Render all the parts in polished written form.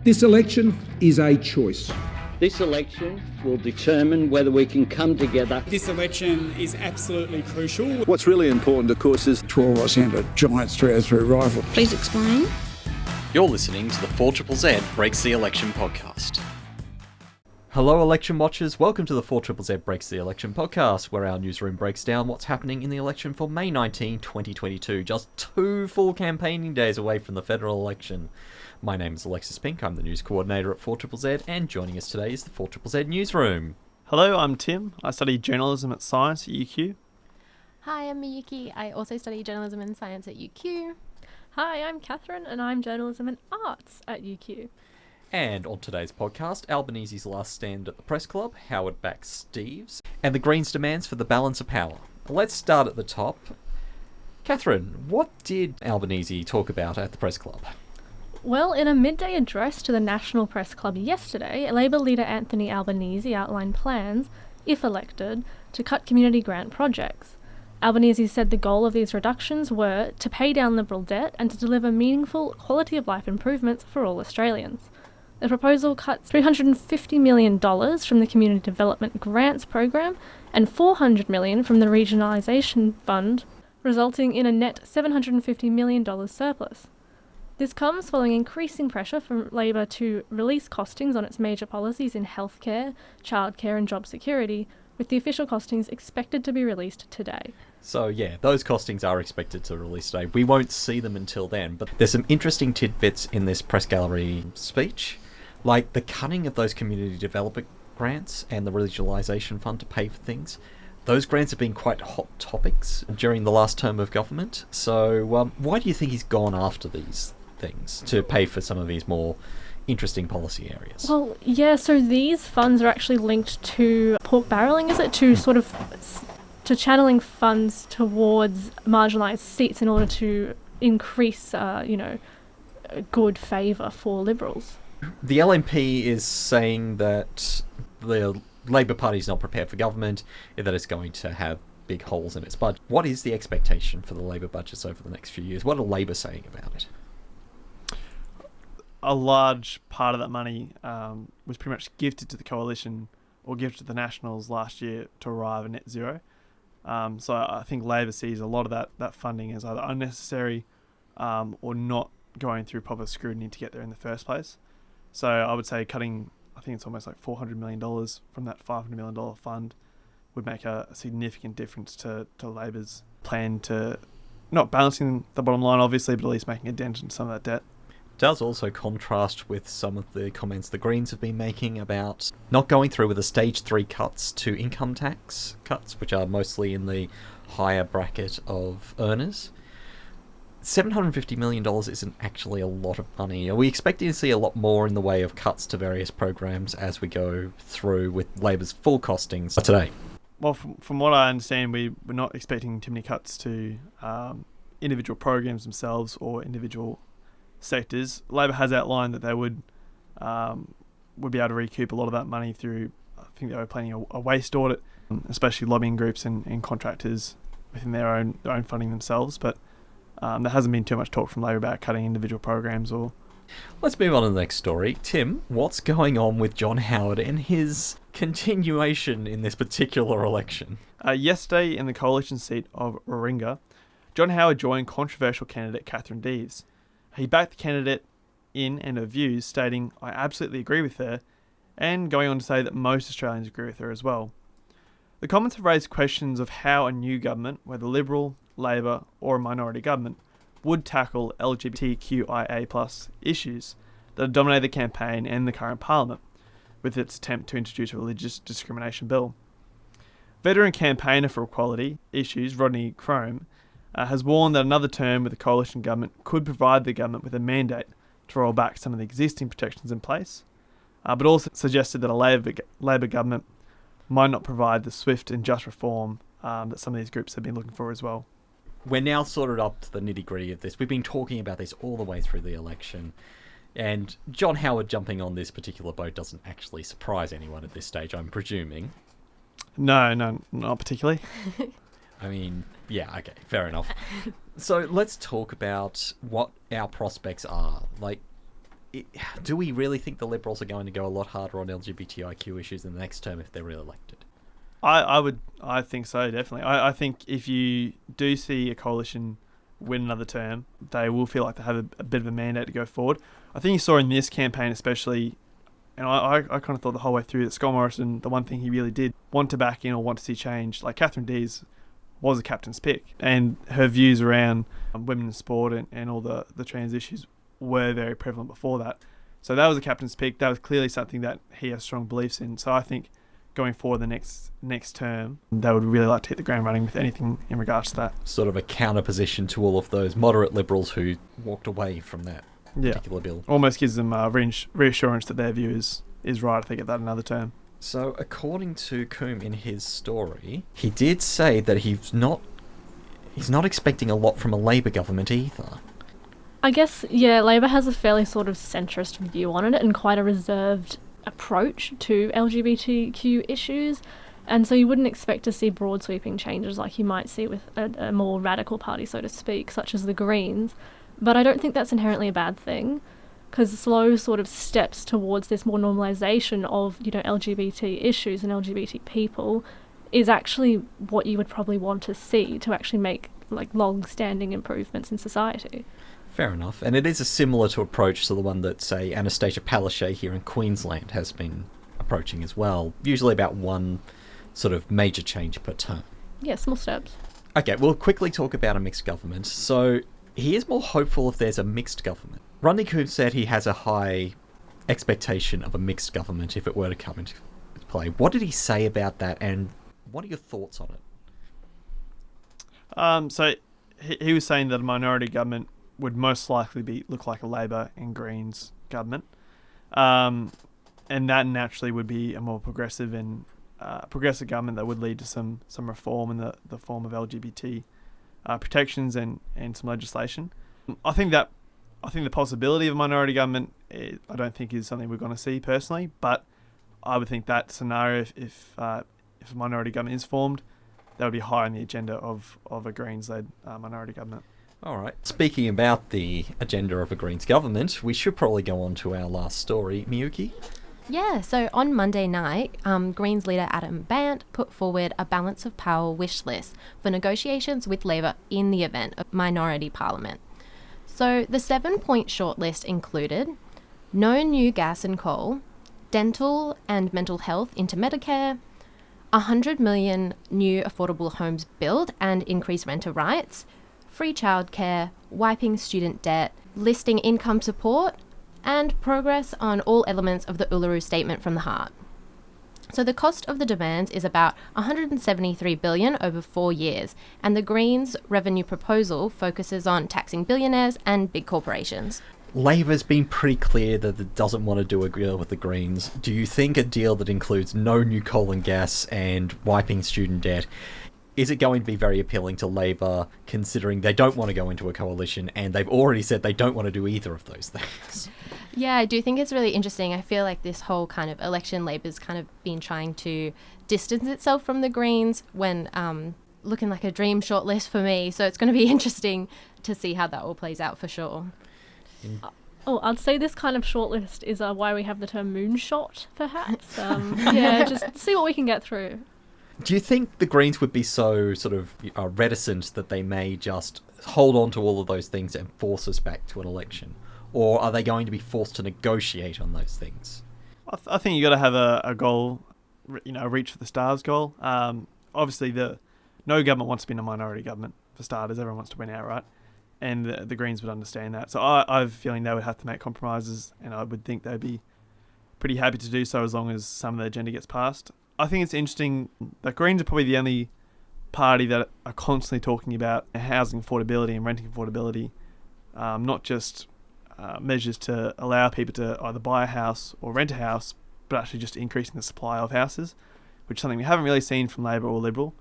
This election is a choice. This election will determine whether we can come together. This election is absolutely crucial. What's really important, of course, is 12 of us in a giant 303 rifle. Please explain. You're listening to the 4ZZZ Breaks the Election podcast. Hello election watchers, welcome to the 4ZZZ Breaks the Election podcast, where our newsroom breaks down what's happening in the election for May 19, 2022, just 2 full campaigning days away from the federal election. My name is Alexis Pink, I'm the news coordinator at 4ZZZ, and joining us today is the 4ZZZ newsroom. Hello, I'm Tim. I study journalism at Science at UQ. Hi, I'm Miyuki. I also study journalism and science at UQ. Hi, I'm Catherine, and I'm journalism and arts at UQ. And on today's podcast, Albanese's last stand at the press club, Howard backs Steve's, and the Greens' demands for the balance of power. Let's start at the top. Catherine, what did Albanese talk about at the press club? Well, in a midday address to the National Press Club yesterday, Labor leader Anthony Albanese outlined plans, if elected, to cut community grant projects. Albanese said the goal of these reductions were to pay down Liberal debt and to deliver meaningful quality of life improvements for all Australians. The proposal cuts $350 million from the Community Development Grants Program and $400 million from the Regionalisation Fund, resulting in a net $750 million surplus. This comes following increasing pressure from Labor to release costings on its major policies in healthcare, childcare and job security, with the official costings expected to be released today. So yeah, those costings are expected to release today. We won't see them until then, but there's some interesting tidbits in this press gallery speech, like the cutting of those community development grants and the regionalisation fund to pay for things. Those grants have been quite hot topics during the last term of government. So why do you think he's gone after these things to pay for some of these more interesting policy areas? Well, yeah, so these funds are actually linked to pork barrelling, is it? To sort of to channeling funds towards marginalised seats in order to increase, good favour for Liberals. The LNP is saying that the Labor Party is not prepared for government, that it's going to have big holes in its budget. What is the expectation for the Labor budgets over the next few years? What are Labor saying about it? A large part of that money was pretty much gifted to the coalition or gifted to the Nationals last year to arrive at net zero. So I think Labor sees a lot of that funding as either unnecessary or not going through proper scrutiny to get there in the first place. So I would say cutting, I think it's almost like $400 million from that $500 million fund would make a significant difference to Labor's plan to not balancing the bottom line, obviously, but at least making a dent in some of that debt. Does also contrast with some of the comments the Greens have been making about not going through with the stage 3 cuts to income tax cuts, which are mostly in the higher bracket of earners. $750 million isn't actually a lot of money. Are we expecting to see a lot more in the way of cuts to various programs as we go through with Labor's full costings today? Well, from what I understand, we're not expecting too many cuts to individual programs themselves or individual sectors. Labor has outlined that they would be able to recoup a lot of that money through, I think they were planning a waste audit, especially lobbying groups and contractors within their own funding themselves. But there hasn't been too much talk from Labor about cutting individual programs or... Let's move on to the next story. Tim, what's going on with John Howard and his continuation in this particular election? Yesterday, in the coalition seat of Warringah, John Howard joined controversial candidate Catherine Deves. He backed the candidate in and her views, stating, "I absolutely agree with her," and going on to say that most Australians agree with her as well. The comments have raised questions of how a new government, whether Liberal, Labor or a minority government, would tackle LGBTQIA+ issues that have dominated the campaign and the current parliament, with its attempt to introduce a religious discrimination bill. Veteran campaigner for equality issues Rodney Crome has warned that another term with the coalition government could provide the government with a mandate to roll back some of the existing protections in place, but also suggested that a Labor government might not provide the swift and just reform that some of these groups have been looking for as well. We're now sorted up to the nitty-gritty of this. We've been talking about this all the way through the election, and John Howard jumping on this particular boat doesn't actually surprise anyone at this stage, I'm presuming. No, not particularly. I mean, yeah, okay, fair enough. So let's talk about what our prospects are. Like, do we really think the Liberals are going to go a lot harder on LGBTIQ issues in the next term if they're re-elected? I think so, definitely. I think if you do see a coalition win another term, they will feel like they have a bit of a mandate to go forward. I think you saw in this campaign especially, and I kind of thought the whole way through that Scott Morrison, the one thing he really did want to back in or want to see change, like Catherine Dees was a captain's pick, and her views around women in sport and all the trans issues were very prevalent before that. So that was a captain's pick. That was clearly something that he has strong beliefs in. So I think going forward the next term, they would really like to hit the ground running with anything in regards to that. Sort of a counter position to all of those moderate Liberals who walked away from that particular bill. Almost gives them reassurance that their view is right if they get that another term. So according to Coombe in his story, he did say that he's not expecting a lot from a Labor government either. I guess, yeah, Labor has a fairly sort of centrist view on it and quite a reserved approach to LGBTQ issues, and so you wouldn't expect to see broad sweeping changes like you might see with a more radical party, so to speak, such as the Greens. But I don't think that's inherently a bad thing, because slow sort of steps towards this more normalisation of, LGBT issues and LGBT people is actually what you would probably want to see to actually make like long-standing improvements in society. Fair enough. And it is a similar to approach to the one that, say, Anastasia Palaszczuk here in Queensland has been approaching as well. Usually about one sort of major change per term. Yeah, small steps. Okay, we'll quickly talk about a mixed government. So he is more hopeful if there's a mixed government. Rodney Coombe said he has a high expectation of a mixed government if it were to come into play. What did he say about that, and what are your thoughts on it? So he was saying that a minority government would most likely look like a Labor and Greens government, and that naturally would be a more progressive government that would lead to some reform in the form of LGBT protections and some legislation. I think the possibility of a minority government, I don't think is something we're going to see personally, but I would think that scenario, if a minority government is formed, that would be high on the agenda of a Greens-led minority government. All right. Speaking about the agenda of a Greens government, we should probably go on to our last story. Miyuki? Yeah, so on Monday night, Greens leader Adam Bandt put forward a balance of power wish list for negotiations with Labor in the event of minority parliament. So the 7-point shortlist included no new gas and coal, dental and mental health into Medicare, 100 million new affordable homes built and increased renter rights, free childcare, wiping student debt, listing income support, and progress on all elements of the Uluru Statement from the Heart. So the cost of the demands is about $173 billion over 4 years, and the Greens' revenue proposal focuses on taxing billionaires and big corporations. Labor's been pretty clear that it doesn't want to do a deal with the Greens. Do you think a deal that includes no new coal and gas and wiping student debt, is it going to be very appealing to Labor, considering they don't want to go into a coalition and they've already said they don't want to do either of those things? Yeah, I do think it's really interesting. I feel like this whole kind of election, Labor's kind of been trying to distance itself from the Greens when looking like a dream shortlist for me. So it's going to be interesting to see how that all plays out for sure. I'd say this kind of shortlist is why we have the term moonshot, perhaps. Yeah, just see what we can get through. Do you think the Greens would be so sort of reticent that they may just hold on to all of those things and force us back to an election? Or are they going to be forced to negotiate on those things? I think you got to have a goal, a reach for the stars goal. Obviously, no government wants to be in a minority government, for starters. Everyone wants to win outright. And the Greens would understand that. So I have a feeling they would have to make compromises, and I would think they'd be pretty happy to do so as long as some of the agenda gets passed. I think it's interesting that Greens are probably the only party that are constantly talking about housing affordability and renting affordability, not just measures to allow people to either buy a house or rent a house, but actually just increasing the supply of houses, which is something we haven't really seen from Labor or Liberal,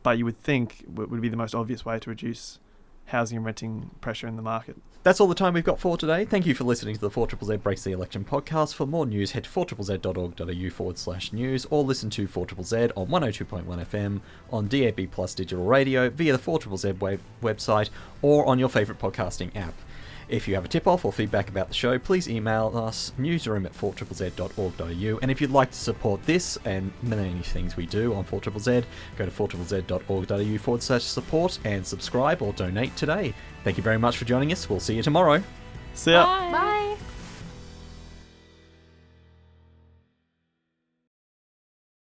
but you would think would be the most obvious way to reduce housing and renting pressure in the market. That's all the time we've got for today. Thank you for listening to the 4ZZZ Breaks the Election podcast. For more news, head to 4ZZZ.org.au/news or listen to 4ZZZ on 102.1 FM, on DAB Plus digital radio, via the 4ZZZ website, or on your favourite podcasting app. If you have a tip-off or feedback about the show, please email us, newsroom@4ZZZ.org.au. And if you'd like to support this and many things we do on 4ZZZ, go to 4ZZZ.org.au/support and subscribe or donate today. Thank you very much for joining us. We'll see you tomorrow. See ya. Bye. Bye.